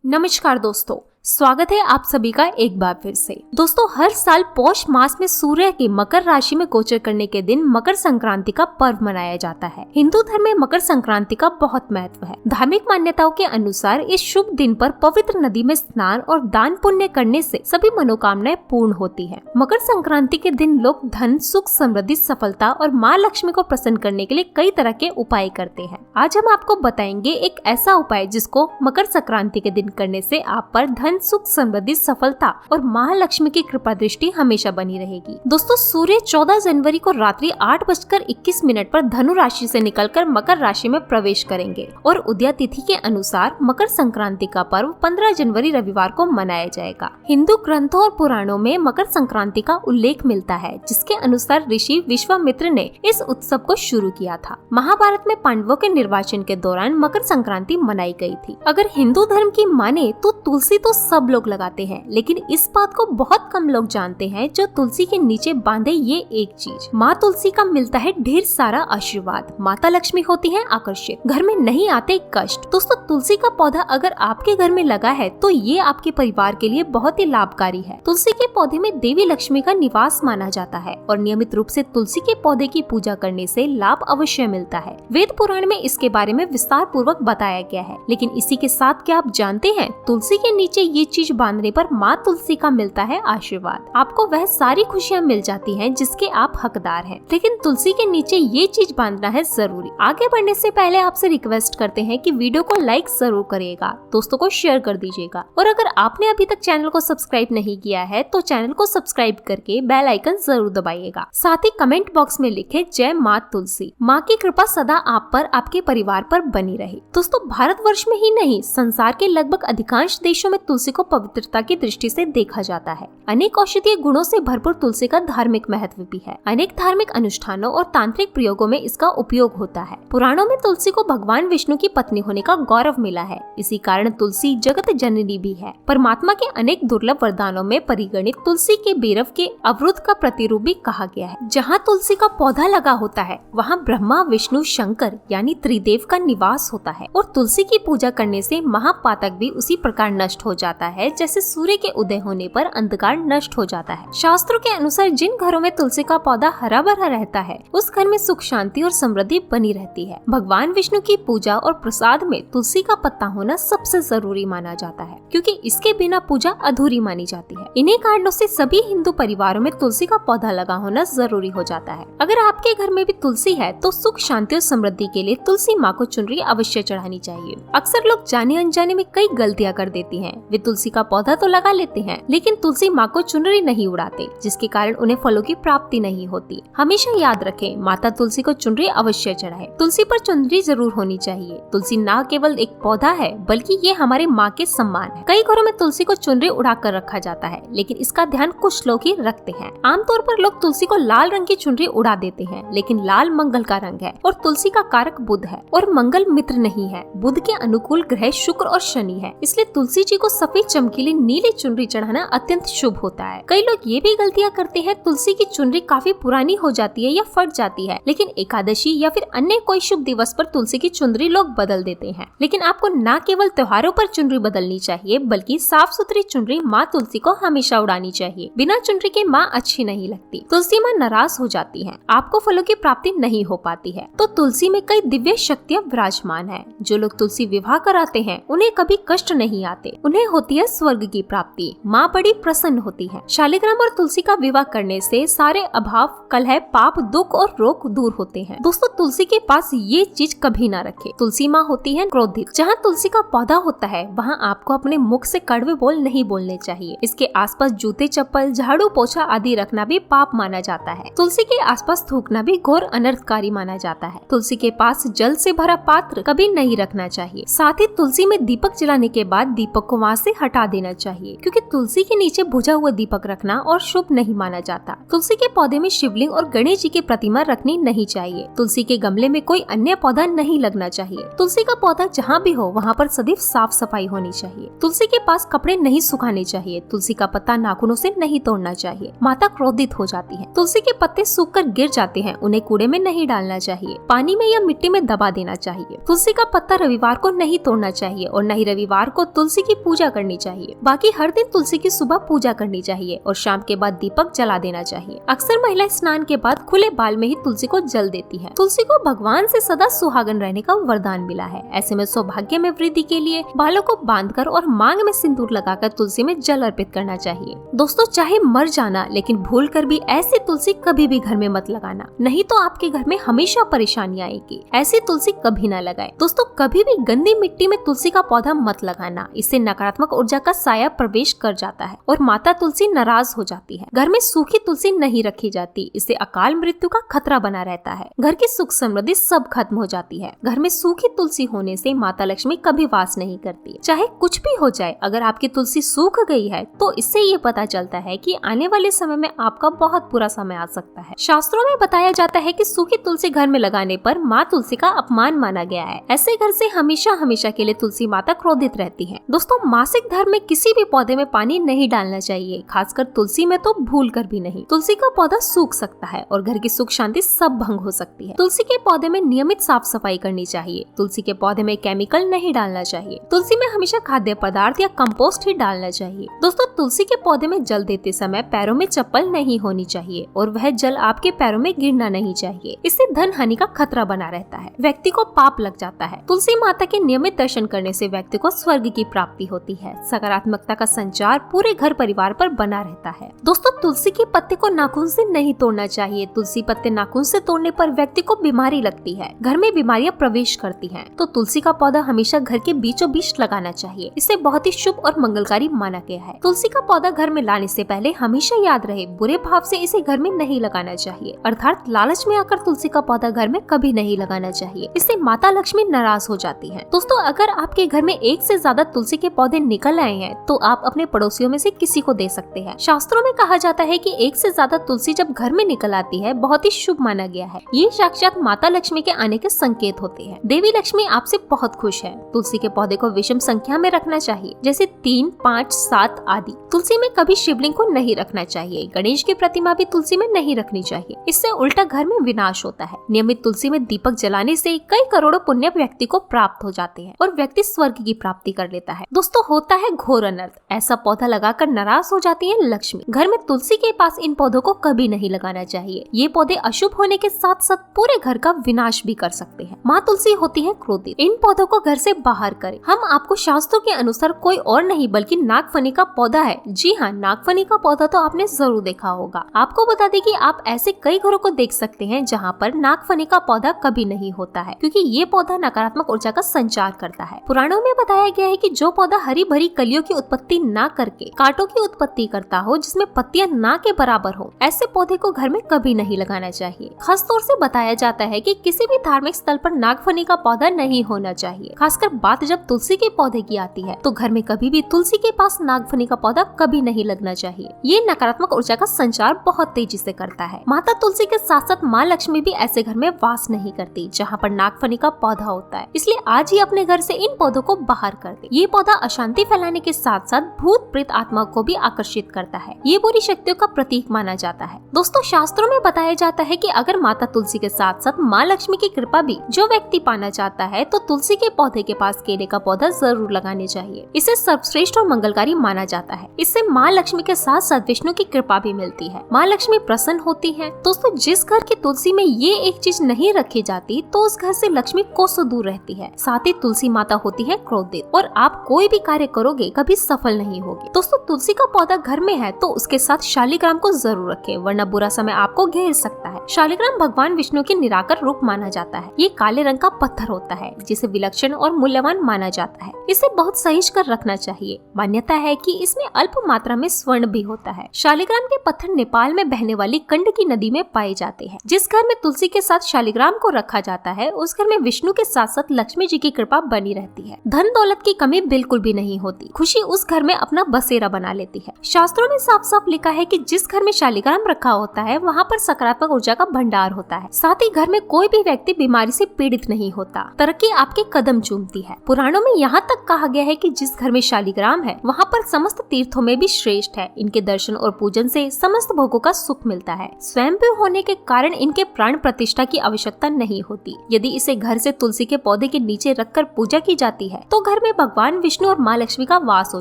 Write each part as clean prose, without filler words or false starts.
नमस्कार दोस्तों, स्वागत है आप सभी का एक बार फिर से। दोस्तों, हर साल पौष मास में सूर्य की मकर राशि में गोचर करने के दिन मकर संक्रांति का पर्व मनाया जाता है। हिंदू धर्म में मकर संक्रांति का बहुत महत्व है। धार्मिक मान्यताओं के अनुसार इस शुभ दिन पर पवित्र नदी में स्नान और दान पुण्य करने से सभी मनोकामनाएं पूर्ण होती है। मकर संक्रांति के दिन लोग धन, सुख, समृद्धि, सफलता और माँ लक्ष्मी को प्रसन्न करने के लिए कई तरह के उपाय करते हैं। आज हम आपको बताएंगे एक ऐसा उपाय जिसको मकर संक्रांति के दिन करने से आप पर धन, सुख, समृद्धि, सफलता और महालक्ष्मी की कृपा दृष्टि हमेशा बनी रहेगी। दोस्तों, सूर्य 14 जनवरी को रात्रि 8:21 पर धनु राशि से निकलकर मकर राशि में प्रवेश करेंगे और उदय तिथि के अनुसार मकर संक्रांति का पर्व 15 जनवरी रविवार को मनाया जाएगा। हिंदू ग्रंथों और पुराणों में मकर संक्रांति का उल्लेख मिलता है, जिसके अनुसार ऋषि विश्वामित्र ने इस उत्सव को शुरू किया था। महाभारत में पांडवों के निर्वाचन के दौरान मकर संक्रांति मनाई गई थी। अगर हिंदू धर्म की माने तो तुलसी तो सब लोग लगाते हैं, लेकिन इस बात को बहुत कम लोग जानते हैं जो तुलसी के नीचे बांधे ये एक चीज। माँ तुलसी का मिलता है ढेर सारा आशीर्वाद, माता लक्ष्मी होती है आकर्षित, घर में नहीं आते कष्ट। दोस्तों, तुलसी का पौधा अगर आपके घर में लगा है तो ये आपके परिवार के लिए बहुत ही लाभकारी है। तुलसी के पौधे में देवी लक्ष्मी का निवास माना जाता है और नियमित रूप से तुलसी के पौधे की पूजा करने से लाभ अवश्य मिलता है। वेद पुराण में इसके बारे में विस्तार पूर्वक बताया गया है। लेकिन इसी के साथ क्या आप जानते हैं, तुलसी के नीचे ये चीज बांधने पर माँ तुलसी का मिलता है आशीर्वाद। आपको वह सारी खुशियाँ मिल जाती हैं जिसके आप हकदार हैं। लेकिन तुलसी के नीचे ये चीज बांधना है जरूरी। आगे बढ़ने से पहले आपसे रिक्वेस्ट करते हैं कि वीडियो को लाइक जरूर करिएगा, दोस्तों को शेयर कर दीजिएगा और अगर आपने अभी तक चैनल को सब्सक्राइब नहीं किया है तो चैनल को सब्सक्राइब करके बेल आइकन जरूर दबाइएगा। साथ ही कमेंट बॉक्स में लिखे जय माँ तुलसी। माँ की कृपा सदा आप पर, आपके परिवार पर बनी रहे। दोस्तों, भारतवर्ष में ही नहीं, संसार के लगभग अधिकांश देशों में तुलसी को पवित्रता की दृष्टि से देखा जाता है। अनेक औषधीय गुणों से भरपूर तुलसी का धार्मिक महत्व भी है। अनेक धार्मिक अनुष्ठानों और तांत्रिक प्रयोगों में इसका उपयोग होता है। पुराणों में तुलसी को भगवान विष्णु की पत्नी होने का गौरव मिला है। इसी कारण तुलसी जगत जननी भी है। परमात्मा के अनेक दुर्लभ वरदानों में परिगणित तुलसी के बेरव के अवरुद्ध का प्रतिरूप भी कहा गया है। जहाँ तुलसी का पौधा लगा होता है वहाँ ब्रह्मा, विष्णु, शंकर यानी त्रिदेव का निवास होता है और तुलसी की पूजा करने से महापातक भी उसी प्रकार नष्ट हो जाता है जैसे सूर्य के उदय होने पर अंधकार नष्ट हो जाता है। शास्त्रों के अनुसार जिन घरों में तुलसी का पौधा हरा भरा रहता है उस घर में सुख, शांति और समृद्धि बनी रहती है। भगवान विष्णु की पूजा और प्रसाद में तुलसी का पत्ता होना सबसे जरूरी माना जाता है, क्योंकि इसके बिना पूजा अधूरी मानी जाती है। इन्हीं कारणों से सभी हिंदू परिवारों में तुलसी का पौधा लगा होना जरूरी हो जाता है। अगर आपके घर में भी तुलसी है तो सुख, शांति और समृद्धि के लिए तुलसी माँ को चुनरी अवश्य चढ़ानी चाहिए। अक्सर लोग जाने अनजाने में कई गलतियाँ कर देती हैं। वे तुलसी का पौधा तो लगा लेते हैं लेकिन तुलसी माँ को चुनरी नहीं उड़ाते, जिसके कारण उन्हें फलों की प्राप्ति नहीं होती। हमेशा याद रखें, माता तुलसी को चुनरी अवश्य चढ़ाएं। तुलसी पर चुनरी जरूर होनी चाहिए। तुलसी न केवल एक पौधा है बल्कि ये हमारे माँ के सम्मान है। कई घरों में तुलसी को चुनरी उड़ा कर रखा जाता है, लेकिन इसका ध्यान कुछ लोग ही रखते हैं। आमतौर पर लोग तुलसी को लाल रंग की चुनरी उड़ा देते हैं, लेकिन लाल मंगल का रंग है और तुलसी का कारक बुध है और मंगल मित्र नहीं है। बुध के अनुकूल ग्रह शुक्र और शनि है, इसलिए तुलसी जी को सफेद चमकीली नीली चुनरी चढ़ाना अत्यंत शुभ होता है। कई लोग ये भी गलतियां करते हैं, तुलसी की चुनरी काफी पुरानी हो जाती है या फट जाती है, लेकिन एकादशी या फिर अन्य कोई शुभ दिवस पर तुलसी की चुनरी लोग बदल देते हैं। लेकिन आपको न केवल त्योहारों पर चुनरी बदलनी चाहिए बल्कि साफ सुथरी चुनरी माँ तुलसी को हमेशा उड़ानी चाहिए। बिना चुनरी के माँ अच्छी नहीं लगती। तुलसी माँ नाराज हो जाती है, आपको फलों की प्राप्ति नहीं हो पाती है। तो तुलसी में कई दिव्य शक्तियाँ विराजमान है। जो लोग तुलसी विवाह कराते हैं उन्हें कभी कष्ट नहीं आते, उन्हें होती है स्वर्ग की प्राप्ति। माँ बड़ी प्रसन्न होती है। शालिग्राम और तुलसी का विवाह करने से सारे अभाव, कलह, पाप, दुख और रोग दूर होते हैं। दोस्तों, तुलसी के पास ये चीज कभी ना रखे। तुलसी माँ होती है क्रोधित। जहाँ तुलसी का पौधा होता है वहाँ आपको अपने मुख से कड़वे बोल नहीं बोलने चाहिए। इसके आसपास जूते, चप्पल, झाड़ू, पोछा आदि रखना भी पाप माना जाता है। तुलसी के आसपास थूकना भी घोर अनर्थकारी माना जाता है। तुलसी के पास जल से भरा पात्र कभी नहीं रखना चाहिए। साथ ही तुलसी में दीपक जलाने के बाद दीपक को वहाँ से हटा देना चाहिए, क्योंकि तुलसी के नीचे बुझा हुआ दीपक रखना और शुभ नहीं माना जाता। तुलसी के पौधे में शिवलिंग और गणेश जी की प्रतिमा रखनी नहीं चाहिए। तुलसी के गमले में कोई अन्य पौधा नहीं लगना चाहिए। तुलसी का पौधा जहाँ भी हो वहाँ पर सदैव साफ सफाई होनी चाहिए। तुलसी के पास कपड़े नहीं सुखाने चाहिए। तुलसी का पत्ता नाखूनों से नहीं तोड़ना चाहिए, माता क्रोधित हो जाती है। तुलसी के पत्ते सूखकर गिर जाते हैं, उन्हें कूड़े में नहीं डालना चाहिए, पानी में या मिट्टी में दबा देना चाहिए। तुलसी का पत्ता रविवार को नहीं तोड़ना चाहिए और न ही रविवार को तुलसी की पूजा करनी चाहिए। बाकी हर दिन तुलसी की सुबह पूजा करनी चाहिए और शाम के बाद दीपक जला देना चाहिए। अक्सर महिला स्नान के बाद खुले बाल में ही तुलसी को जल देती है। तुलसी को भगवान से सदा सुहागन रहने का वरदान मिला है। ऐसे में सौभाग्य में वृद्धि के लिए बालों को बांधकर और मांग में सिंदूर लगाकर तुलसी में जल अर्पित करना चाहिए। दोस्तों, चाहे मर जाना, लेकिन भूल कर भी ऐसी तुलसी कभी भी घर में मत लगाना, नहीं तो आपके घर में हमेशा परेशानी आएगी। ऐसी तुलसी कभी न लगाए। दोस्तों, कभी भी गंदी मिट्टी में तुलसी का पौधा मत लगाना, इससे नकारात्मक ऊर्जा का साया प्रवेश कर जाता है और माता तुलसी नाराज हो जाती है। घर में सूखी तुलसी नहीं रखी जाती, इससे अकाल मृत्यु का खतरा बना रहता है। घर की सुख समृद्धि सब खत्म हो जाती है। घर में सूखी तुलसी होने से माता लक्ष्मी कभी वास नहीं करती। चाहे कुछ भी हो जाए, अगर आपकी तुलसी सूख गई है तो इससे ये पता चलता है कि आने वाले समय में आपका बहुत बुरा समय आ सकता है। शास्त्रों में बताया जाता है कि सूखी तुलसी घर में लगाने पर माँ तुलसी का अपमान माना गया है। ऐसे घर से हमेशा हमेशा के लिए तुलसी माता क्रोधित रहती है। दोस्तों, मासिक धर्म में किसी भी पौधे में पानी नहीं डालना चाहिए, खासकर तुलसी में तो भूल कर भी नहीं। तुलसी का पौधा सूख सकता है और घर की सुख शांति सब भंग हो सकती है। तुलसी के पौधे में नियमित साफ सफाई करनी चाहिए। तुलसी के पौधे में केमिकल नहीं डालना चाहिए। तुलसी में हमेशा खाद्य पदार्थ या कंपोस्ट ही डालना चाहिए। दोस्तों, तुलसी के पौधे में जल देते समय पैरों में चप्पल नहीं होनी चाहिए और वह जल आपके पैरों में गिरना नहीं चाहिए। इससे धन हानि का खतरा बना रहता है, व्यक्ति को पाप लग जाता है। तुलसी माता के नियमित दर्शन करने से व्यक्ति को स्वर्ग की प्राप्ति होती है। सकारात्मकता का संचार पूरे घर परिवार पर बना रहता है। दोस्तों, तुलसी के पत्ते को नाखून से नहीं तोड़ना चाहिए। तुलसी पत्ते नाखून से तोड़ने पर व्यक्ति को बीमारी लगती है, घर में बीमारियां प्रवेश करती हैं। तो तुलसी का पौधा हमेशा घर के बीचों बीच लगाना चाहिए। इसे बहुत ही शुभ और मंगलकारी माना गया है। तुलसी का पौधा घर में लाने से पहले हमेशा याद रहे, बुरे भाव से इसे घर में नहीं लगाना चाहिए, अर्थात लालच में आकर तुलसी का पौधा घर में कभी नहीं लगाना चाहिए। इससे माता लक्ष्मी नाराज हो जाती है। दोस्तों, अगर आपके घर में एक से ज्यादा तुलसी के पौधे निकल आए हैं तो आप अपने पड़ोसियों में से किसी को दे सकते हैं। शास्त्रों में कहा जाता है कि एक से ज्यादा तुलसी जब घर में निकल आती है बहुत ही शुभ माना गया है। ये साक्षात माता लक्ष्मी के आने के संकेत होते हैं। देवी लक्ष्मी आपसे बहुत खुश है। तुलसी के पौधे को विषम संख्या में रखना चाहिए, जैसे 3, 5, 7 आदि। तुलसी में कभी शिवलिंग को नहीं रखना चाहिए। गणेश की प्रतिमा भी तुलसी में नहीं रखनी चाहिए, इससे उल्टा घर में विनाश होता है। नियमित तुलसी में दीपक जलाने से कई करोड़ों पुण्य व्यक्ति को प्राप्त हो जाते हैं और व्यक्ति स्वर्ग की प्राप्ति कर लेता है। दोस्तों, होता है घोर अनर्थ। ऐसा पौधा लगाकर नाराज हो जाती है लक्ष्मी। घर में तुलसी के पास इन पौधों को कभी नहीं लगाना चाहिए। ये पौधे अशुभ होने के साथ साथ पूरे घर का विनाश भी कर सकते हैं। माँ तुलसी होती है क्रोधित। इन पौधों को घर से बाहर करें। हम आपको शास्त्रों के अनुसार कोई और नहीं बल्कि नागफनी का पौधा है। जी हाँ, नागफनी का पौधा तो आपने जरूर देखा होगा। आपको बता दें कि आप ऐसे कई घरों को देख सकते हैं जहाँ पर नागफनी का पौधा कभी नहीं होता है, क्योंकि ये पौधा नकारात्मक ऊर्जा का संचार करता है। पुराणों में बताया गया है कि जो पौधा हरी भरी कलियों की उत्पत्ति ना करके कांटों की उत्पत्ति करता हो, जिसमें पत्तियां ना के बराबर हो, ऐसे पौधे को घर में कभी नहीं लगाना चाहिए। खास तौर से बताया जाता है कि किसी भी धार्मिक स्थल पर नागफनी का पौधा नहीं होना चाहिए। खासकर बात जब तुलसी के पौधे की आती है तो घर में कभी भी तुलसी के पास नागफनी का पौधा कभी नहीं लगना चाहिए। ये नकारात्मक ऊर्जा का संचार बहुत तेजी से करता है। माता तुलसी के साथ साथ माँ लक्ष्मी भी ऐसे घर में वास नहीं करती जहाँ पर नागफनी का पौधा होता है। इसलिए आज ही अपने घर से इन पौधों को बाहर कर दे। ये पौधा अशांति फैलाने के साथ साथ भूत प्रेत आत्मा को भी आकर्षित करता है। ये बुरी शक्तियों का प्रतीक माना जाता है। दोस्तों, शास्त्रों में बताया जाता है कि अगर माता तुलसी के साथ साथ माँ लक्ष्मी की कृपा भी जो व्यक्ति पाना चाहता है तो तुलसी के पौधे के पास केले का पौधा जरूर लगाने चाहिए। इसे सर्वश्रेष्ठ और मंगलकारी माना जाता है। इससे माँ लक्ष्मी के साथ साथ विष्णु की कृपा भी मिलती है। माँ लक्ष्मी प्रसन्न होती है। दोस्तों, जिस घर की तुलसी में ये एक चीज नहीं रखी जाती तो उस घर से लक्ष्मी कोसों दूर रहती है। साथ ही तुलसी माता होती है क्रोधित और आप कोई भी कार्य करोगे कभी सफल नहीं होगी। दोस्तों, तुलसी का पौधा घर में है तो उसके साथ शालिग्राम को जरूर रखें, वरना बुरा समय आपको घेर सकता है। शालिग्राम भगवान विष्णु के निराकर रूप माना जाता है। ये काले रंग का पत्थर होता है जिसे विलक्षण और मूल्यवान माना जाता है। इसे बहुत सहेज कर रखना चाहिए। मान्यता है कि इसमें अल्प मात्रा में स्वर्ण भी होता है। शालिग्राम के पत्थर नेपाल में बहने वाली गंडकी नदी में पाए जाते हैं। जिस घर में तुलसी के साथ शालिग्राम को रखा जाता है उस घर में विष्णु के साथ साथ लक्ष्मी जी की कृपा बनी रहती है। धन दौलत की कमी बिल्कुल भी नहीं नहीं होती, खुशी उस घर में अपना बसेरा बना लेती है। शास्त्रों में साफ साफ लिखा है कि जिस घर में शालिग्राम रखा होता है वहाँ पर सकारात्मक ऊर्जा का भंडार होता है। साथ ही घर में कोई भी व्यक्ति बीमारी से पीड़ित नहीं होता, तरक्की आपके कदम चूमती है। पुराणों में यहाँ तक कहा गया है कि जिस घर में शालिग्राम है वहाँ पर समस्त तीर्थों में भी श्रेष्ठ है। इनके दर्शन और पूजन से समस्त भोगों का सुख मिलता है। स्वयंभू होने के कारण इनके प्राण प्रतिष्ठा की आवश्यकता नहीं होती। यदि इसे घर से तुलसी के पौधे के नीचे रखकर पूजा की जाती है तो घर में भगवान विष्णु और माँ लक्ष्मी का वास हो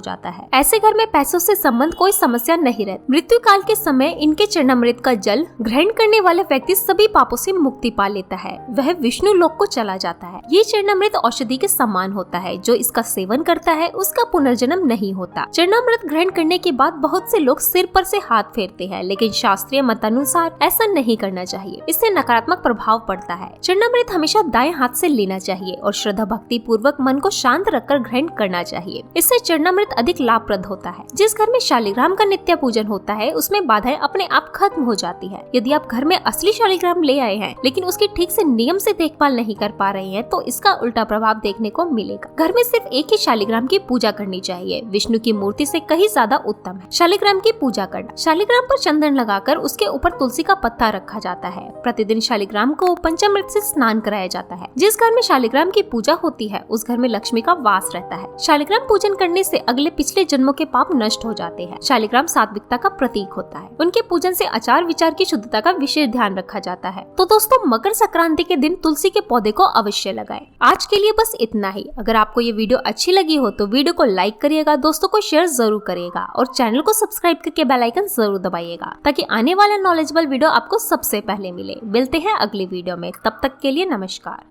जाता है। ऐसे घर में पैसों से संबंध कोई समस्या नहीं रहती। मृत्यु काल के समय इनके चरणामृत का जल ग्रहण करने वाला व्यक्ति सभी पापों से मुक्ति पा लेता है, वह विष्णु लोक को चला जाता है। ये चरणामृत औषधि के समान होता है, जो इसका सेवन करता है उसका पुनर्जन्म नहीं होता। चरणामृत ग्रहण करने के बाद बहुत से लोग सिर पर से हाथ फेरते हैं, लेकिन शास्त्रीय मतानुसार ऐसा नहीं करना चाहिए, इससे नकारात्मक प्रभाव पड़ता है। चरणामृत हमेशा दाएं हाथ से लेना चाहिए और श्रद्धा भक्ति पूर्वक मन को शांत रखकर ग्रहण करना चाहिए। इससे चरणामृत अधिक लाभप्रद होता है। जिस घर में शालिग्राम का नित्य पूजन होता है उसमें बाधाएं अपने आप खत्म हो जाती है। यदि आप घर में असली शालिग्राम ले आए हैं लेकिन उसकी ठीक से नियम से देखभाल नहीं कर पा रहे हैं तो इसका उल्टा प्रभाव देखने को मिलेगा। घर में सिर्फ एक ही शालिग्राम की पूजा करनी चाहिए, विष्णु की मूर्ति से कहीं ज्यादा उत्तम है। शालिग्राम की पूजा करना, शालिग्राम पर चंदन लगाकर उसके ऊपर तुलसी का पत्ता रखा जाता है। प्रतिदिन शालिग्राम को पंचामृत से स्नान कराया जाता है। जिस घर में शालिग्राम की पूजा होती है उस घर में लक्ष्मी का वास रहता है। शालिग्राम पूजन करने से अगले पिछले जन्मों के पाप नष्ट हो जाते हैं। शालिग्राम सात्विकता का प्रतीक होता है। उनके पूजन से आचार विचार की शुद्धता का विशेष ध्यान रखा जाता है। तो दोस्तों, मकर संक्रांति के दिन तुलसी के पौधे को अवश्य लगाएं। आज के लिए बस इतना ही। अगर आपको ये वीडियो अच्छी लगी हो तो वीडियो को लाइक करिएगा, दोस्तों को शेयर जरूर करिएगा और चैनल को सब्सक्राइब करके बेल आइकन जरूर दबाइएगा ताकि आने वाला नॉलेजेबल वीडियो आपको सबसे पहले मिले। मिलते हैं अगली वीडियो में, तब तक के लिए नमस्कार।